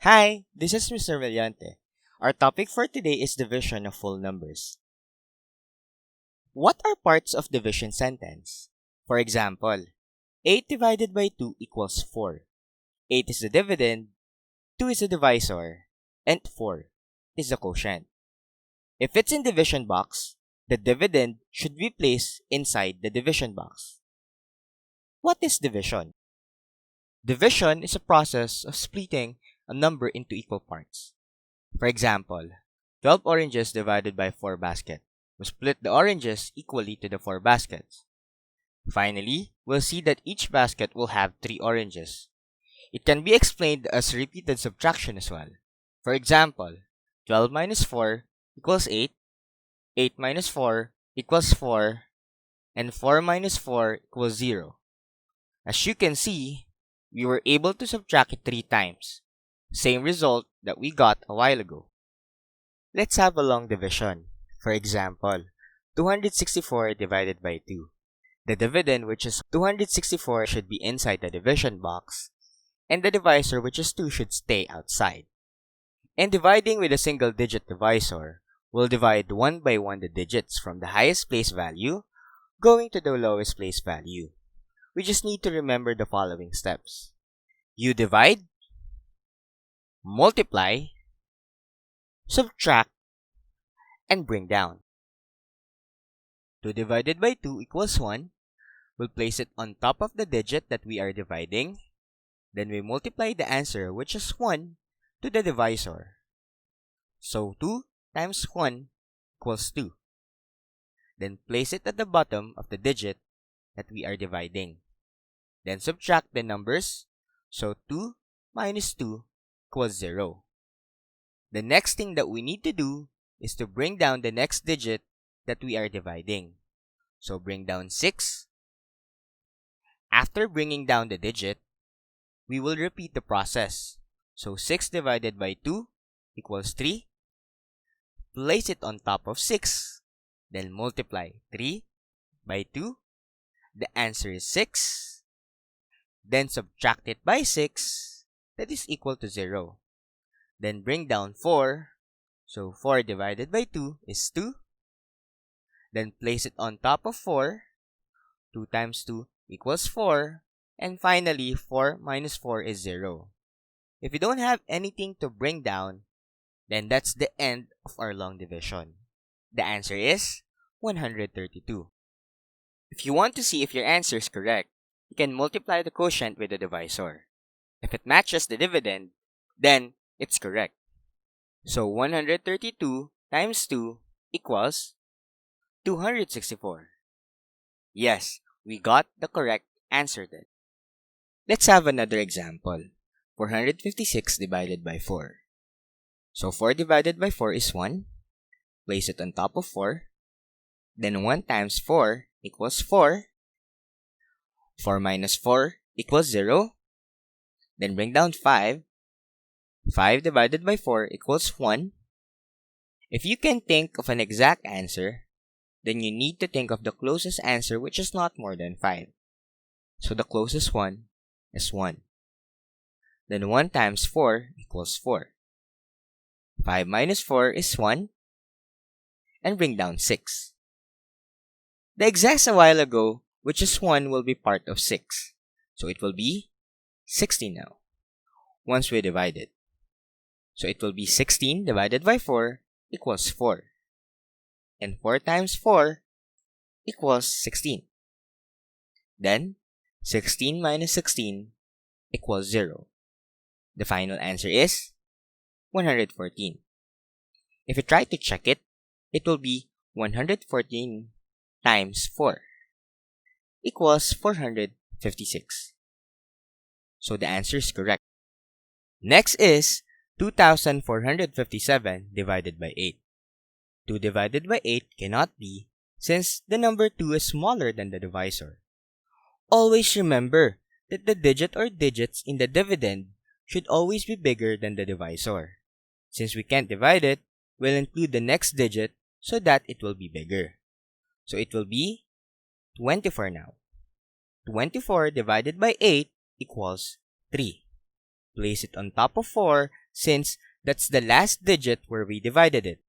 Hi, this is Mr. Millonte. Our topic for today is division of full numbers. What are parts of division sentence? For example, 8 divided by 2 equals 4. 8 is the dividend, 2 is the divisor, and 4 is the quotient. If it's in division box, the dividend should be placed inside the division box. What is division? Division is a process of splitting a number into equal parts. For example, 12 oranges divided by 4 baskets. We split the oranges equally to the 4 baskets. Finally, we'll see that each basket will have 3 oranges. It can be explained as repeated subtraction as well. For example, 12 minus 4 equals 8, 8 minus 4 equals 4, and 4 minus 4 equals 0. As you can see, we were able to subtract it 3 times. Same result that we got a while ago. Let's have a long division. For example, 264 divided by 2. The dividend, which is 264, should be inside the division box, and the divisor, which is 2, should stay outside. And dividing with a single digit divisor, we'll divide one by one the digits from the highest place value going to the lowest place value. We just need to remember the following steps. You divide, multiply, subtract, and bring down. 2 divided by 2 equals 1. We'll place it on top of the digit that we are dividing. Then we multiply the answer, which is 1, to the divisor. So 2 times 1 equals 2. Then place it at the bottom of the digit that we are dividing. Then subtract the numbers. So 2 minus 2 equals 0. The next thing that we need to do is to bring down the next digit that we are dividing. So bring down 6. After bringing down the digit, we will repeat the process. So 6 divided by 2 equals 3. Place it on top of 6. Then multiply 3 by 2. The answer is 6. Then subtract it by 6. That is equal to 0. Then bring down 4. So 4 divided by 2 is 2. Then place it on top of 4. 2 times 2 equals 4. And finally, 4 minus 4 is 0. If you don't have anything to bring down, then that's the end of our long division. The answer is 132. If you want to see if your answer is correct, you can multiply the quotient with the divisor. If it matches the dividend, then it's correct. So 132 times 2 equals 264. Yes, we got the correct answer then. Let's have another example. 456 divided by 4. So 4 divided by 4 is 1. Place it on top of 4. Then 1 times 4 equals 4. 4 minus 4 equals 0. Then bring down 5. 5 divided by 4 equals 1. If you can think of an exact answer, then you need to think of the closest answer, which is not more than 5. So the closest one is 1. Then 1 times 4 equals 4. 5 minus 4 is 1. And bring down 6. The exacts a while ago, which is 1, will be part of 6. So it will be 16 now, once we divide it. So it will be 16 divided by 4 equals 4. And 4 times 4 equals 16. Then, 16 minus 16 equals 0. The final answer is 114. If you try to check it, it will be 114 times 4 equals 456. So the answer is correct. Next is 2,457 divided by 8. 2 divided by 8 cannot be, since the number 2 is smaller than the divisor. Always remember that the digit or digits in the dividend should always be bigger than the divisor. Since we can't divide it, we'll include the next digit so that it will be bigger. So it will be 24 now. 24 divided by 8 equals 3. Place it on top of 4 since that's the last digit where we divided it.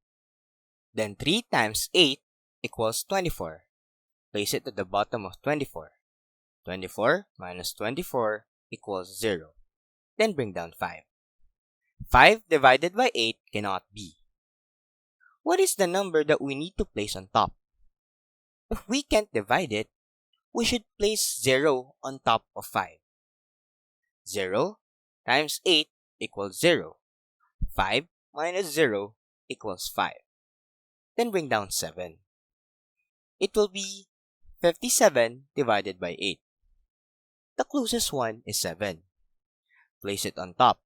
Then 3 times 8 equals 24. Place it at the bottom of 24. 24 minus 24 equals 0. Then bring down 5. 5 divided by 8 cannot be. What is the number that we need to place on top? If we can't divide it, we should place 0 on top of 5. 0 times 8 equals 0. 5 minus 0 equals 5. Then bring down 7. It will be 57 divided by 8. The closest one is 7. Place it on top.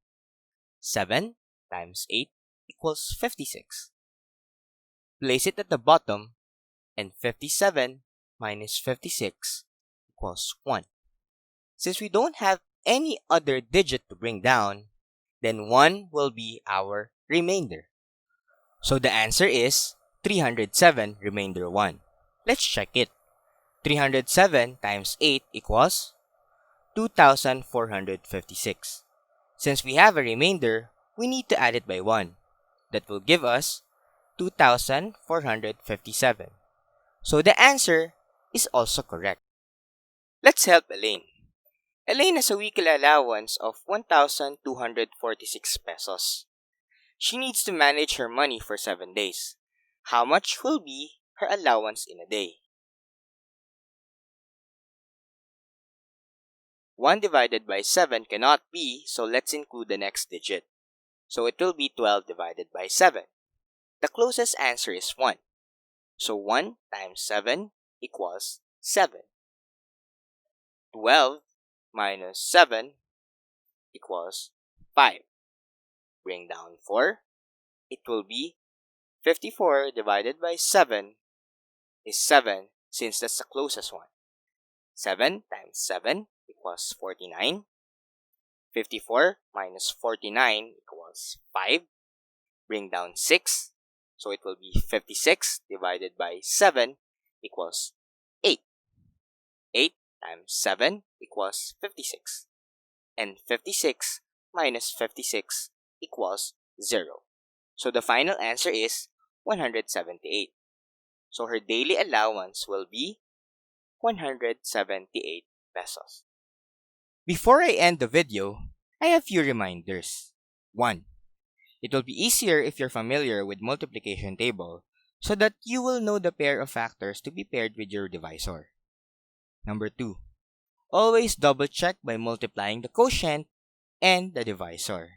7 times 8 equals 56. Place it at the bottom, and 57 minus 56 equals 1. Since we don't have any other digit to bring down, then 1 will be our remainder. So the answer is 307 remainder 1. Let's check it. 307 times 8 equals 2,456. Since we have a remainder, we need to add it by 1. That will give us 2,457. So the answer is also correct. Let's help Elaine. Elaine has a weekly allowance of 1,246 pesos. She needs to manage her money for 7 days. How much will be her allowance in a day? 1 divided by 7 cannot be, so let's include the next digit. So it will be 12 divided by 7. The closest answer is 1. So 1 times 7 equals 7. 12 minus 7 equals 5. Bring down 4. It will be 54 divided by 7 is 7, since that's the closest one. 7 times 7 equals 49. 54 minus 49 equals 5. Bring down 6. So it will be 56 divided by 7 equals 8. 8 times 7 equals 56. And 56 minus 56 equals 0. So the final answer is 178. So her daily allowance will be 178 pesos. Before I end the video, I have few reminders. 1. It will be easier if you're familiar with multiplication table so that you will know the pair of factors to be paired with your divisor. Number 2. Always double check by multiplying the quotient and the divisor.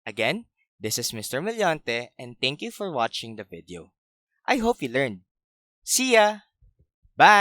Again, this is Mr. Millonte, and thank you for watching the video. I hope you learned. See ya! Bye!